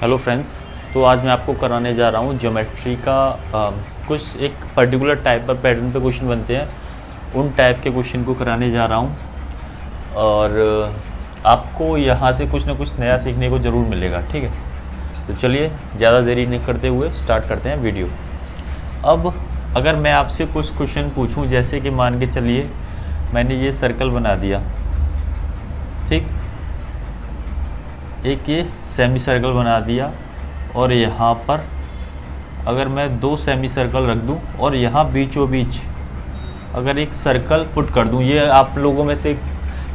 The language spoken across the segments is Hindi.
हेलो फ्रेंड्स, तो आज मैं आपको कराने जा रहा हूँ ज्योमेट्री का कुछ एक पर्टिकुलर टाइप पर पैटर्न पे क्वेश्चन बनते हैं, उन टाइप के क्वेश्चन को कराने जा रहा हूँ। और आपको यहाँ से कुछ ना कुछ नया सीखने को ज़रूर मिलेगा। ठीक है, तो चलिए ज़्यादा देरी नहीं करते हुए स्टार्ट करते हैं वीडियो। अब अगर मैं आपसे कुछ क्वेश्चन पूछूँ, जैसे कि मान के चलिए मैंने ये सर्कल बना दिया, ठीक, एक ये सेमी सर्कल बना दिया, और यहाँ पर अगर मैं दो सेमी सर्कल रख दूँ और यहाँ बीचों बीच अगर एक सर्कल पुट कर दूँ, ये आप लोगों में से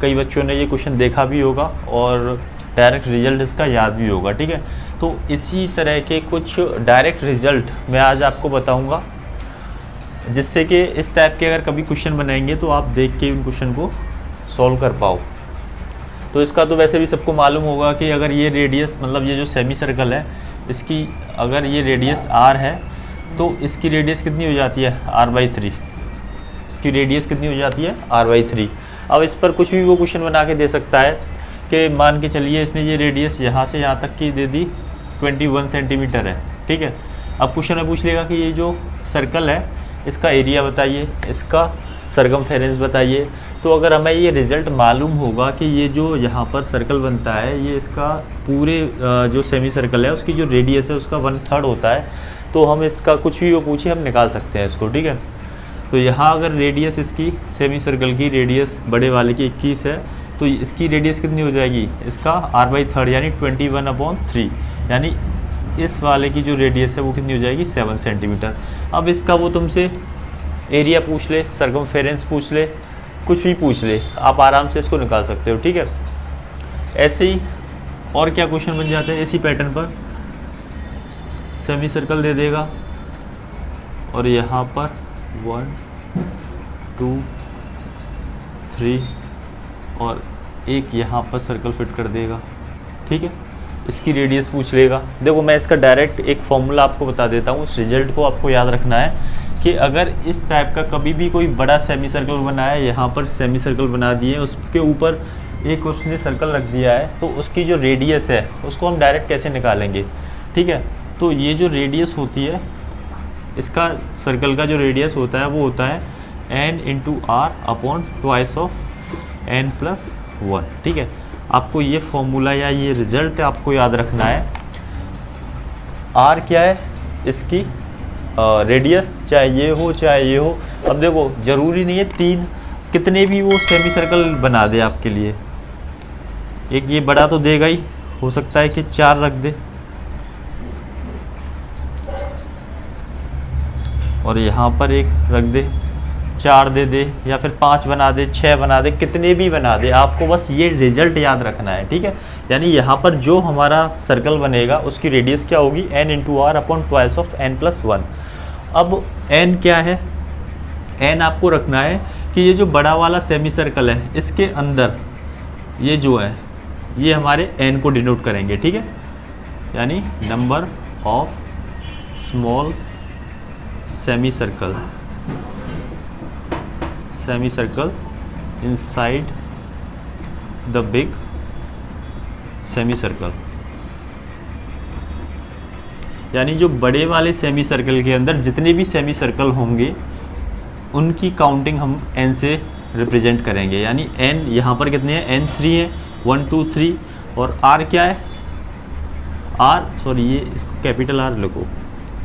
कई बच्चों ने ये क्वेश्चन देखा भी होगा और डायरेक्ट रिजल्ट इसका याद भी होगा। ठीक है, तो इसी तरह के कुछ डायरेक्ट रिजल्ट मैं आज आपको बताऊँगा, जिससे कि इस टाइप के अगर कभी क्वेश्चन बनाएंगे तो आप देख के उन क्वेश्चन को सॉल्व कर पाओ। तो इसका तो वैसे भी सबको मालूम होगा कि अगर ये रेडियस, मतलब ये जो सेमी सर्कल है, इसकी अगर ये रेडियस r है तो इसकी रेडियस कितनी हो जाती है r/3। इसकी रेडियस कितनी हो जाती है r/3। अब इस पर कुछ भी वो क्वेश्चन बना के दे सकता है कि मान के चलिए इसने ये रेडियस यहाँ से यहाँ तक की दे दी 21 सेंटीमीटर है। ठीक है, अब क्वेश्चन में पूछ लेगा कि ये जो सर्कल है इसका एरिया बताइए, इसका सरकमफेरेंस बताइए। तो अगर हमें ये रिज़ल्ट मालूम होगा कि ये जो यहाँ पर सर्कल बनता है, ये इसका पूरे जो सेमी सर्कल है उसकी जो रेडियस है उसका 1/3 होता है, तो हम इसका कुछ भी वो पूछे हम निकाल सकते हैं इसको। ठीक है, तो यहाँ अगर रेडियस इसकी सेमी सर्कल की रेडियस बड़े वाले की 21 है, तो इसकी रेडियस कितनी हो जाएगी, इसका r/3 यानी 21/3, यानी इस वाले की जो रेडियस है वो कितनी हो जाएगी 7 सेंटीमीटर। अब इसका वो तुमसे एरिया पूछ ले, सरकमफेरेंस पूछ ले, कुछ भी पूछ ले, आप आराम से इसको निकाल सकते हो। ठीक है, ऐसे ही और क्या क्वेश्चन बन जाते हैं इसी पैटर्न पर। सेमी सर्कल दे देगा और यहाँ पर 1 2 3 और एक यहाँ पर सर्कल फिट कर देगा। ठीक है, इसकी रेडियस पूछ लेगा। देखो मैं इसका डायरेक्ट एक फॉर्मूला आपको बता देता हूँ, इस रिजल्ट को आपको याद रखना है कि अगर इस टाइप का कभी भी कोई बड़ा सेमी सर्कल बना है, यहाँ पर सेमी सर्कल बना दिए, उसके ऊपर एक उसने सर्कल रख दिया है, तो उसकी जो रेडियस है उसको हम डायरेक्ट कैसे निकालेंगे। ठीक है, तो ये जो रेडियस होती है, इसका सर्कल का जो रेडियस होता है वो होता है n/r/2/n+1। ठीक है, आपको ये फॉर्मूला या ये रिज़ल्ट आपको याद रखना है। r क्या है, इसकी रेडियस, चाहे ये हो चाहे ये हो। अब देखो ज़रूरी नहीं है 3, कितने भी वो सेमी सर्कल बना दे आपके लिए, एक ये बड़ा तो देगा ही, हो सकता है कि 4 रख दे, और यहाँ पर एक रख दे, 4 दे दे, या फिर 5 बना दे, 6 बना दे, कितने भी बना दे, आपको बस ये रिजल्ट याद रखना है। ठीक है, यानी यहाँ पर जो हमारा सर्कल बनेगा उसकी रेडियस क्या होगी, n/r/2/n+1। अब n क्या है, n आपको रखना है कि ये जो बड़ा वाला सेमी सर्कल है इसके अंदर ये जो है ये हमारे n को डिनोट करेंगे। ठीक है, यानी number of small semi circle inside the big semi circle, यानी जो बड़े वाले सेमी सर्कल के अंदर जितने भी सेमी सर्कल होंगे उनकी काउंटिंग हम n से रिप्रेजेंट करेंगे। यानी n यहाँ पर कितने हैं, n 3 है, 1 2 3, और r क्या है, r, सॉरी ये इसको कैपिटल R लिखो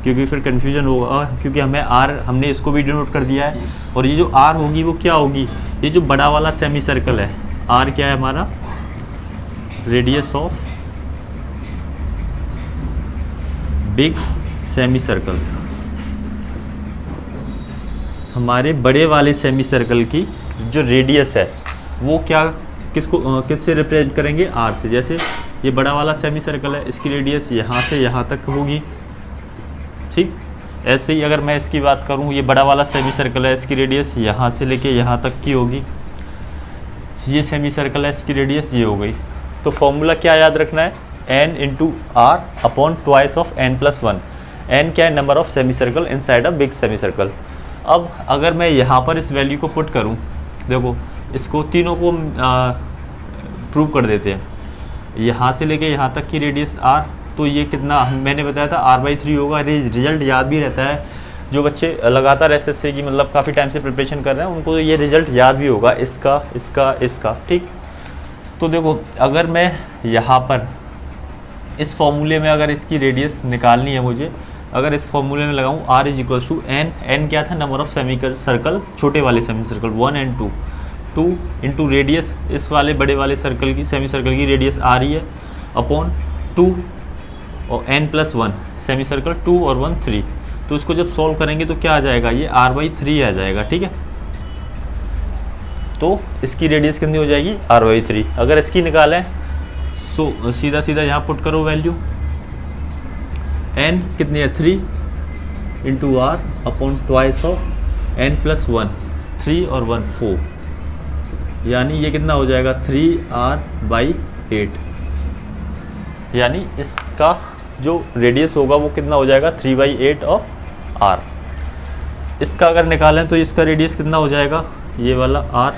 क्योंकि फिर कन्फ्यूजन होगा, क्योंकि हमें r हमने इसको भी डिनोट कर दिया है, और ये जो r होगी वो क्या होगी, ये जो बड़ा वाला सेमी सर्कल है, r क्या है हमारा, radius of big semi circle. हमारे बड़े वाले सेमी सर्कल की जो रेडियस है वो क्या, किससे रिप्रेजेंट करेंगे, r से। जैसे ये बड़ा वाला सेमी सर्कल है, इसकी रेडियस यहाँ से यहाँ तक होगी। ठीक, ऐसे ही अगर मैं इसकी बात करूँ, ये बड़ा वाला सेमी सर्कल है, इसकी रेडियस यहाँ से लेके यहाँ तक की होगी। ये सेमी सर्कल है, इसकी रेडियस ये हो गई। तो फॉर्मूला क्या याद रखना है, n/r/2/n+1। n क्या है, number of semi circle inside a big semi circle. अब अगर मैं यहाँ पर इस वैल्यू को पुट करूँ, देखो इसको तीनों को प्रूव कर देते हैं। यहाँ से लेके यहाँ तक की रेडियस r, तो ये कितना मैंने बताया था r/3 होगा। रिजल्ट याद भी रहता है, जो बच्चे लगातार SSC की मतलब काफ़ी टाइम से प्रिपरेशन कर रहे हैं उनको ये रिजल्ट याद भी होगा, इसका। ठीक, तो देखो अगर मैं यहाँ पर इस फॉर्मूले में अगर इसकी रेडियस निकालनी है मुझे, अगर इस फॉर्मूले में लगाऊँ r = n क्या था, नंबर ऑफ सेमी सर्कल, छोटे वाले सेमी सर्कल 1 और 2 इंटू रेडियस इस वाले बड़े वाले सर्कल की, सेमी सर्कल की रेडियस आ रही है, अपॉन 2 और n+1 सेमी सर्कल 2 और 1 3। तो इसको जब सॉल्व करेंगे तो क्या आ जाएगा, ये r/3 आ जाएगा। ठीक है, तो इसकी रेडियस कितनी हो जाएगी, r/3। अगर इसकी निकालें सो सीधा यहाँ पुट करो वैल्यू, n कितनी है 3 into r upon twice of n+1 3 और 1 4, यानी ये कितना हो जाएगा 3r/8, यानी इसका जो रेडियस होगा वो कितना हो जाएगा 3/8 ऑफ r। इसका अगर निकालें तो इसका रेडियस कितना हो जाएगा, ये वाला r,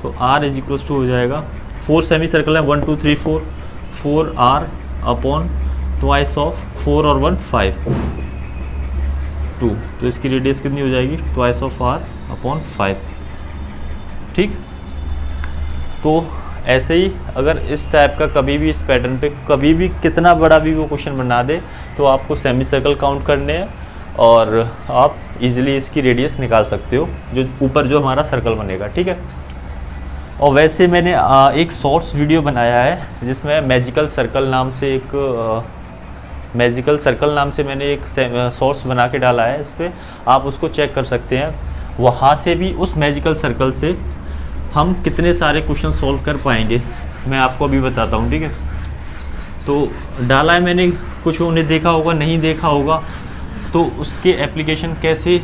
तो r = हो जाएगा 4 सेमी सर्कल है 1 2 3 4, 4r अपॉन ट्वाइस ऑफ 4 और 1 5 2, तो इसकी रेडियस कितनी हो जाएगी ट्वाइस ऑफ r अपॉन 5। ठीक, तो ऐसे ही अगर इस टाइप का कभी भी इस पैटर्न पे कभी भी कितना बड़ा भी वो क्वेश्चन बना दे तो आपको सेमी सर्कल काउंट करने हैं और आप इजीली इसकी रेडियस निकाल सकते हो, जो ऊपर जो हमारा सर्कल बनेगा। ठीक है, और वैसे मैंने एक शॉर्ट्स वीडियो बनाया है जिसमें मैजिकल सर्कल नाम से मैंने एक शॉर्ट्स बना के डाला है, इस पर आप उसको चेक कर सकते हैं। वहाँ से भी उस मैजिकल सर्कल से हम कितने सारे क्वेश्चन सॉल्व कर पाएंगे मैं आपको अभी बताता हूँ। ठीक है, तो डाला है मैंने, कुछ उन्हें देखा होगा, नहीं देखा होगा तो उसके एप्लीकेशन कैसे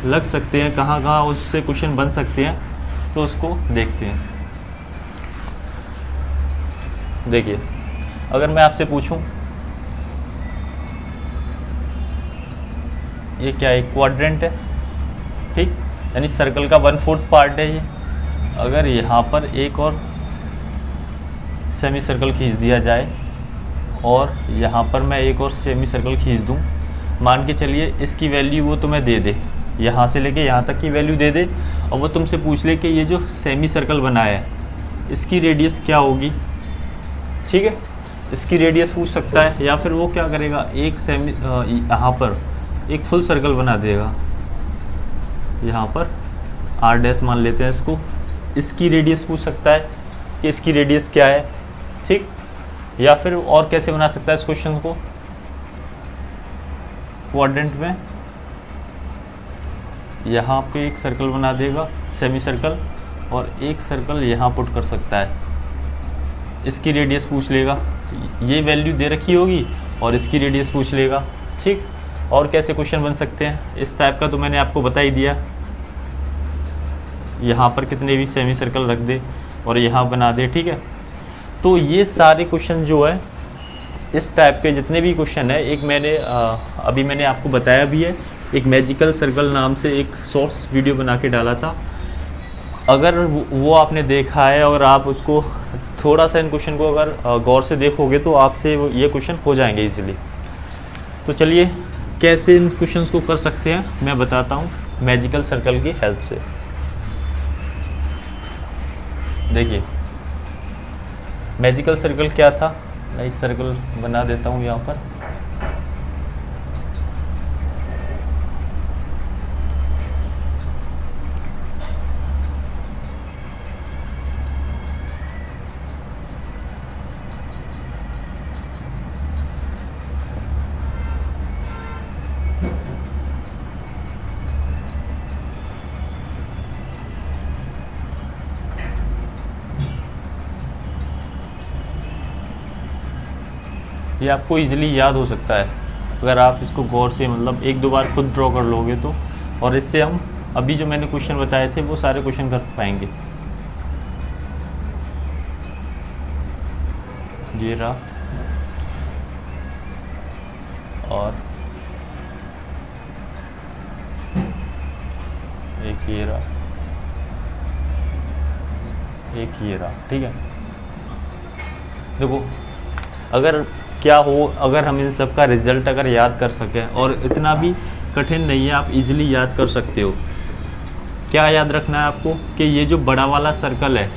लग सकते हैं, कहाँ उससे क्वेश्चन बन सकते हैं, तो उसको देखते हैं। देखिए, अगर मैं आपसे पूछूं ये क्या है, क्वाड्रेंट है, ठीक, यानी सर्कल का 1/4 पार्ट है ये। अगर यहाँ पर एक और सेमी सर्कल खींच दिया जाए और यहाँ पर मैं एक और सेमी सर्कल खींच दूँ, मान के चलिए इसकी वैल्यू वो तुम्हें दे दे, यहाँ से लेके यहाँ तक की वैल्यू दे दे, और वो तुमसे पूछ ले कि ये जो सेमी सर्कल बनाया है इसकी रेडियस क्या होगी। ठीक है, इसकी रेडियस पूछ सकता है, या फिर वो क्या करेगा, एक सेमी यहाँ पर एक फुल सर्कल बना देगा, यहाँ पर r' मान लेते हैं इसको, इसकी रेडियस पूछ सकता है कि इसकी रेडियस क्या है। ठीक, या फिर और कैसे बना सकता है इस क्वेश्चन को, क्वाड्रेंट में यहाँ पे एक सर्कल बना देगा सेमी सर्कल, और एक सर्कल यहाँ पुट कर सकता है, इसकी रेडियस पूछ लेगा, ये वैल्यू दे रखी होगी और इसकी रेडियस पूछ लेगा। ठीक, और कैसे क्वेश्चन बन सकते हैं इस टाइप का तो मैंने आपको बता ही दिया, यहाँ पर कितने भी सेमी सर्कल रख दे और यहाँ बना दे। ठीक है, तो ये सारे क्वेश्चन जो है इस टाइप के जितने भी क्वेश्चन है, एक मैंने अभी मैंने आपको बताया भी है, एक मैजिकल सर्कल नाम से एक शॉर्ट्स वीडियो बना के डाला था। अगर वो आपने देखा है और आप उसको थोड़ा सा इन क्वेश्चन को अगर गौर से देखोगे तो आपसे ये क्वेश्चन हो जाएंगे इजीली। तो चलिए कैसे इन क्वेश्चंस को कर सकते हैं मैं बताता हूँ मैजिकल सर्कल की हेल्प से। देखिए, मैजिकल सर्कल क्या था, मैं एक सर्कल बना देता हूँ यहाँ पर। ये आपको इजीली याद हो सकता है अगर आप इसको गौर से मतलब एक दो बार खुद ड्रॉ कर लोगे तो, और इससे हम अभी जो मैंने क्वेश्चन बताए थे वो सारे क्वेश्चन कर पाएंगे। ये रहा, और एक ये रहा, एक ये रहा। ठीक है, देखो अगर क्या हो अगर हम इन सब का रिजल्ट अगर याद कर सकें, और इतना भी कठिन नहीं है, आप इजीली याद कर सकते हो। क्या याद रखना है आपको कि ये जो बड़ा वाला सर्कल है,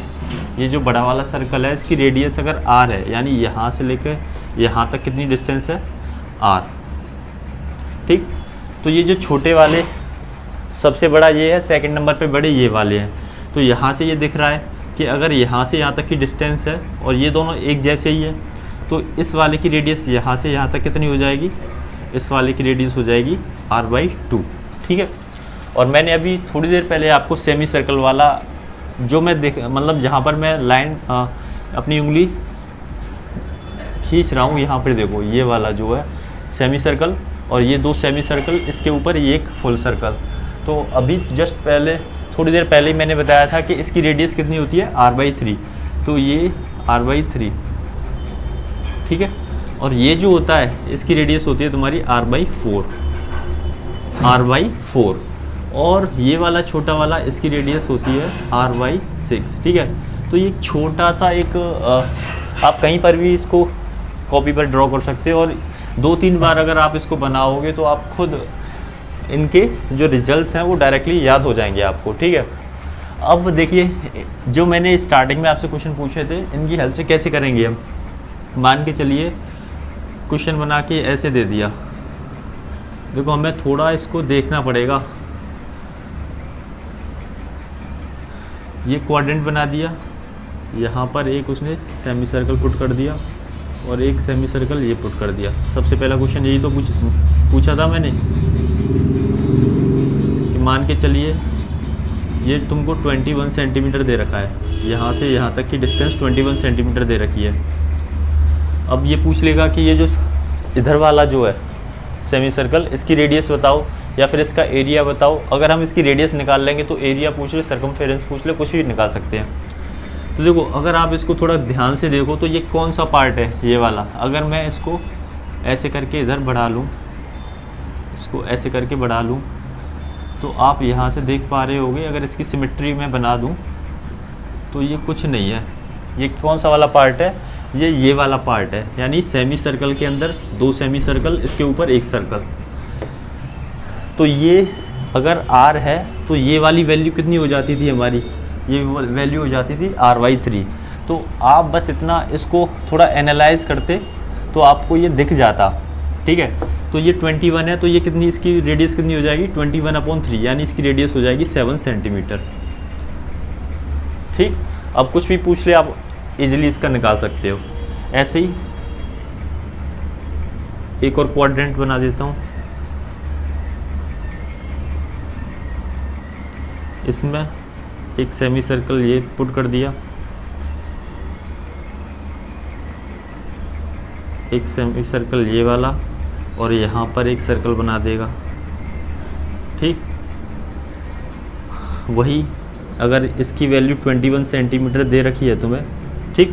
ये जो बड़ा वाला सर्कल है इसकी रेडियस अगर r है, यानी यहाँ से लेकर यहाँ तक कितनी डिस्टेंस है r, ठीक। तो ये जो छोटे वाले सबसे बड़ा ये है, सेकंड नंबर पे बड़े ये वाले हैं। तो यहाँ से ये दिख रहा है कि अगर यहाँ से यहाँ तक की डिस्टेंस है और ये दोनों एक जैसे ही है, तो इस वाले की रेडियस यहाँ से यहाँ तक कितनी हो जाएगी, इस वाले की रेडियस हो जाएगी r/2, ठीक है। और मैंने अभी थोड़ी देर पहले आपको सेमी सर्कल वाला जो मैं मतलब जहाँ पर मैं लाइन अपनी उंगली खींच रहा हूँ, यहाँ पर देखो ये वाला जो है सेमी सर्कल, और ये 2 सेमी सर्कल, इसके ऊपर ये एक फुल सर्कल। तो अभी जस्ट पहले थोड़ी देर पहले ही मैंने बताया था कि इसकी रेडियस कितनी होती है r/3, तो ये r/3, ठीक है। और ये जो होता है इसकी रेडियस होती है तुम्हारी r/4, और ये वाला छोटा वाला इसकी रेडियस होती है r/6, ठीक है। तो ये छोटा सा एक आप कहीं पर भी इसको कॉपी पर ड्रॉ कर सकते हो, और 2-3 बार अगर आप इसको बनाओगे तो आप खुद इनके जो रिजल्ट्स हैं वो डायरेक्टली याद हो जाएंगे आपको, ठीक है। अब देखिए, जो मैंने स्टार्टिंग में आपसे क्वेश्चन पूछे थे, इनकी हेल्प से कैसे करेंगे हम। मान के चलिए क्वेश्चन बना के ऐसे दे दिया, देखो हमें थोड़ा इसको देखना पड़ेगा। ये क्वाड्रेंट बना दिया, यहाँ पर एक उसने सेमी सर्कल पुट कर दिया और एक सेमी सर्कल ये पुट कर दिया। सबसे पहला क्वेश्चन यही तो पूछा था मैंने कि मान के चलिए ये तुमको 21 सेंटीमीटर दे रखा है, यहाँ से यहाँ तक की डिस्टेंस 21 सेंटीमीटर दे रखी है। अब ये पूछ लेगा कि ये जो इधर वाला जो है सेमी सर्कल, इसकी रेडियस बताओ या फिर इसका एरिया बताओ। अगर हम इसकी रेडियस निकाल लेंगे तो एरिया पूछ ले, सर्कमफेरेंस पूछ ले, कुछ भी निकाल सकते हैं। तो देखो, अगर आप इसको थोड़ा ध्यान से देखो तो ये कौन सा पार्ट है, ये वाला। अगर मैं इसको ऐसे करके इधर बढ़ा लूँ, इसको ऐसे करके बढ़ा लूँ, तो आप यहाँ से देख पा रहे होगे, अगर इसकी सिमेट्री में बना दूँ तो ये कुछ नहीं है। ये कौन सा वाला पार्ट है, ये वाला पार्ट है। यानी सेमी सर्कल के अंदर 2 सेमी सर्कल, इसके ऊपर एक सर्कल। तो ये अगर r है तो ये वाली वैल्यू कितनी हो जाती थी हमारी, ये वैल्यू हो जाती थी r/3। तो आप बस इतना इसको थोड़ा एनालाइज करते तो आपको ये दिख जाता, ठीक है। तो ये 21 है, तो ये कितनी, इसकी रेडियस कितनी हो जाएगी 21/3, यानी इसकी रेडियस हो जाएगी 7 सेंटीमीटर, ठीक। अब कुछ भी पूछ ले आप इजीली इसका निकाल सकते हो। ऐसे ही एक और क्वाड्रेंट बना देता हूँ, इसमें एक सेमी सर्कल ये पुट कर दिया, एक सेमी सर्कल ये वाला, और यहाँ पर एक सर्कल बना देगा, ठीक। वही अगर इसकी वैल्यू 21 सेंटीमीटर दे रखी है तुम्हें, ठीक,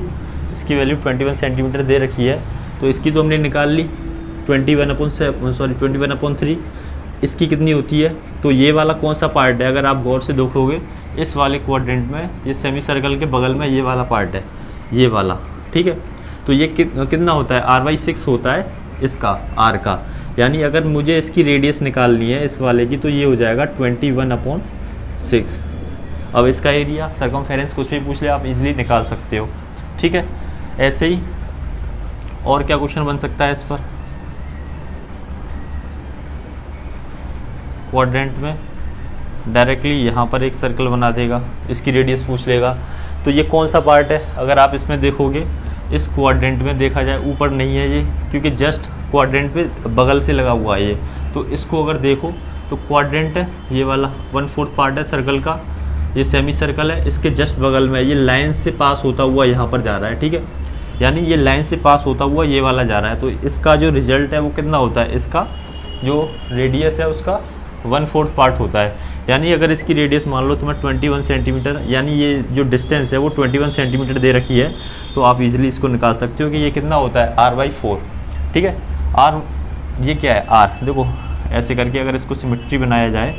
इसकी वैल्यू 21 सेंटीमीटर दे रखी है, तो इसकी तो हमने निकाल ली 21/3। इसकी कितनी होती है, तो ये वाला कौन सा पार्ट है, अगर आप गौर से देखोगे इस वाले क्वाड्रेंट में, ये सेमी सर्कल के बगल में ये वाला पार्ट है, ये वाला, ठीक है। तो ये कितना होता है, r/6 होता है इसका, r का। यानी अगर मुझे इसकी रेडियस निकालनी है इस वाले की, तो ये हो जाएगा 21/6। अब इसका एरिया, सर्कमफेरेंस कुछ भी पूछ ले आप इजीली निकाल सकते हो, ठीक है। ऐसे ही और क्या क्वेश्चन बन सकता है इस पर, क्वाड्रेंट में डायरेक्टली यहाँ पर एक सर्कल बना देगा, इसकी रेडियस पूछ लेगा। तो ये कौन सा पार्ट है, अगर आप इसमें देखोगे, इस क्वाड्रेंट में देखा जाए ऊपर नहीं है ये, क्योंकि जस्ट क्वाड्रेंट पे बगल से लगा हुआ है ये। तो इसको अगर देखो तो क्वाड्रेंट है, ये वाला 1/4 पार्ट है सर्कल का, ये सेमी सर्कल है, इसके जस्ट बगल में ये लाइन से पास होता हुआ यहाँ पर जा रहा है, ठीक है। यानी ये लाइन से पास होता हुआ ये वाला जा रहा है। तो इसका जो रिजल्ट है वो कितना होता है, इसका जो रेडियस है उसका 1/4 पार्ट होता है। यानी अगर इसकी रेडियस मान लो तुम्हें 21 सेंटीमीटर, यानी ये जो डिस्टेंस है वो 21 सेंटीमीटर दे रखी है, तो आप इजीली इसको निकाल सकते हो कि ये कितना होता है, r/4, ठीक है। r ये क्या है, r, देखो ऐसे करके अगर इसको सिमेट्री बनाया जाए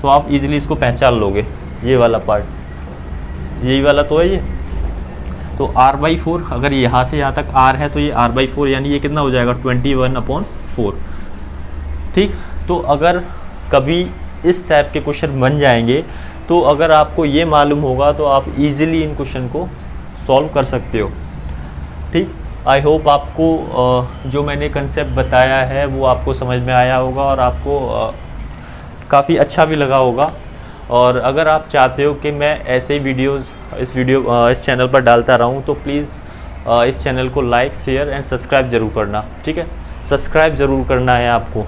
तो आप इजीली इसको पहचान लोगे। ये वाला पार्ट, यही वाला तो है ये, तो r/4, अगर यहाँ से यहाँ तक r है तो ये r/4, यानी ये कितना हो जाएगा 21/4। ठीक, तो अगर कभी इस टाइप के क्वेश्चन बन जाएंगे तो अगर आपको ये मालूम होगा तो आप इजीली इन क्वेश्चन को सॉल्व कर सकते हो। ठीक, आई होप आपको जो मैंने कंसेप्ट बताया है वो आपको समझ में आया होगा और आपको काफ़ी अच्छा भी लगा होगा। और अगर आप चाहते हो कि मैं ऐसे ही वीडियोस इस चैनल पर डालता रहूं तो प्लीज़ इस चैनल को लाइक, शेयर एंड सब्सक्राइब ज़रूर करना। ठीक है, सब्सक्राइब ज़रूर करना है आपको।